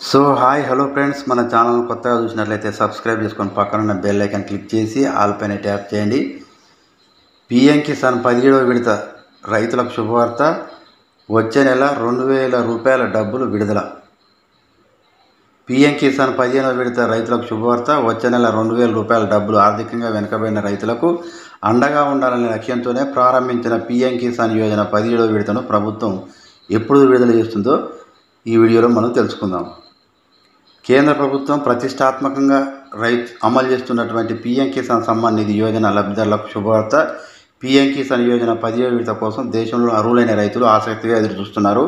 So hi hello friends, మన channel కొత్తగా చూసినట్లయితే సబ్స్క్రైబ్ చేసుకొని పక్కన బెల్ ఐకాన్ క్లిక్ చేసి ఆల్ పైన ట్యాప్ చేయండి. పీఎం కిసాన్ 17వ విడత రైతులకు శుభవార్త. వచ్చే నెల 2000 రూపాయల డబ్బులు విడుదల. పీఎం కిసాన్ 15వ విడత రైతులకు శుభవార్త. వచ్చే నెల 2000 రూపాయల డబ్బులు ఆర్థికంగా వెనుకబడిన రైతులకు అండగా ఉండాలనే లక్ష్యంతోనే ప్రారంభించిన పీఎం కిసాన్ యోజన 17వ విడతను ప్రభుత్వం ఎప్పుడు విడుదల చేస్తుందో ఈ వీడియోలో మనం తెలుసుకుందాం. కేంద్ర ప్రభుత్వం ప్రతిష్టాత్మకంగా అమలు చేస్తున్నటువంటి పీఎం కిసాన్ సమ్మాన్ నిధి యోజన లబ్ధిదారులకు శుభవార్త. పీఎం కిసాన్ యోజన 17వ విడత కోసం దేశంలో అర్హులైన రైతులు ఆసక్తిగా ఎదురుచూస్తున్నారు.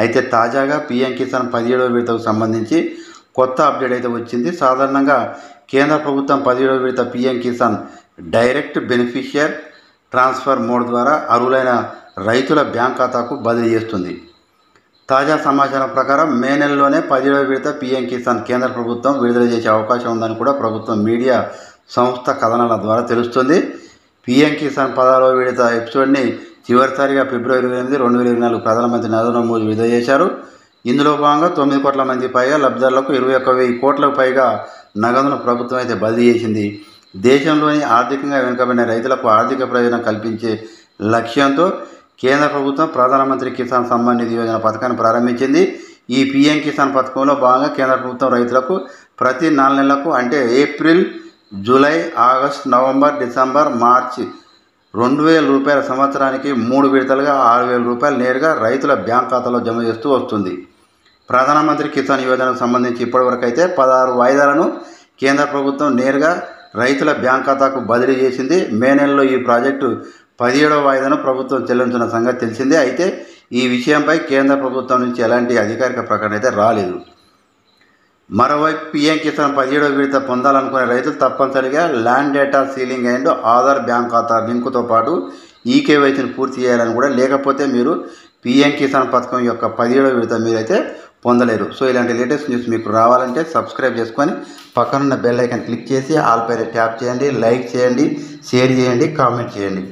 అయితే తాజాగా పీఎం కిసాన్ 17వ విడతకు సంబంధించి కొత్త అప్డేట్ అయితే వచ్చింది. సాధారణంగా కేంద్ర ప్రభుత్వం 17వ విడత PM Kisan direct beneficiary transfer mode ద్వారా అర్హులైన రైతుల బ్యాంక్ ఖాతాకు బదిలీ చేస్తుంది. తాజా సమాచారం ప్రకారం మే నెలలోనే 17వ విడత పీఎం కిసాన్ కేంద్ర ప్రభుత్వం విడుదల చేసే అవకాశం ఉందని కూడా ప్రభుత్వం మీడియా సంస్థ కథనాల ద్వారా తెలుస్తుంది. పీఎం కిసాన్ 16వ విడత ఎపిసోడ్ని చివరిసారిగా ఫిబ్రవరి 8, 2024 ప్రధానమంత్రి నరేంద్ర మోదీ విడుదల చేశారు. ఇందులో భాగంగా 9 కోట్ల మంది పైగా లబ్ధిదారులకు 21,000 కోట్లకు పైగా నగదును ప్రభుత్వం అయితే బదిలీ చేసింది. దేశంలోని ఆర్థికంగా వెనుకబడిన రైతులకు ఆర్థిక ప్రయోజనం కల్పించే లక్ష్యంతో కేంద్ర ప్రభుత్వం ప్రధానమంత్రి కిసాన్ సమ్మాన్ నిధి యోజన పథకాన్ని ప్రారంభించింది. ఈ పీఎం కిసాన్ పథకంలో భాగంగా కేంద్ర ప్రభుత్వం రైతులకు ప్రతి 4 నెలలకు అంటే April, July, August, November, December, మార్చి 2000 రూపాయల సంవత్సరానికి 3 విడతలుగా 6000 రూపాయలు నేరుగా రైతుల బ్యాంక్ ఖాతాలో జమ చేస్తూ వస్తుంది. ప్రధానమంత్రి కిసాన్ యోజనకు సంబంధించి ఇప్పటివరకు అయితే 16 వాయిదాలను కేంద్ర ప్రభుత్వం నేరుగా రైతుల బ్యాంక్ ఖాతాకు బదిలీ చేసింది. మే నెలలో ఈ ప్రాజెక్టు 17వ వాయిదాను ప్రభుత్వం చెల్లించిన సంగతి తెలిసిందే. అయితే ఈ విషయంపై కేంద్ర ప్రభుత్వం నుంచి ఎలాంటి అధికారిక ప్రకటన అయితే రాలేదు. మరోవైపు పీఎం కిసాన్ 17వ విడత పొందాలనుకునే రైతులు తప్పనిసరిగా land data ceiling and Aadhaar bank ఖాతా లింకుతో పాటు ఈకేవైసీని పూర్తి చేయాలని కూడా, లేకపోతే మీరు పీఎం కిసాన్ పథకం యొక్క 17వ విడత మీరైతే పొందలేరు. సో ఇలాంటి లేటెస్ట్ న్యూస్ మీకు రావాలంటే సబ్స్క్రైబ్ చేసుకొని పక్కనున్న బెల్ ఐకాన్ క్లిక్ చేసి ఆల్ పైన ట్యాప్ చేయండి, లైక్ చేయండి, షేర్ చేయండి, కామెంట్ చేయండి.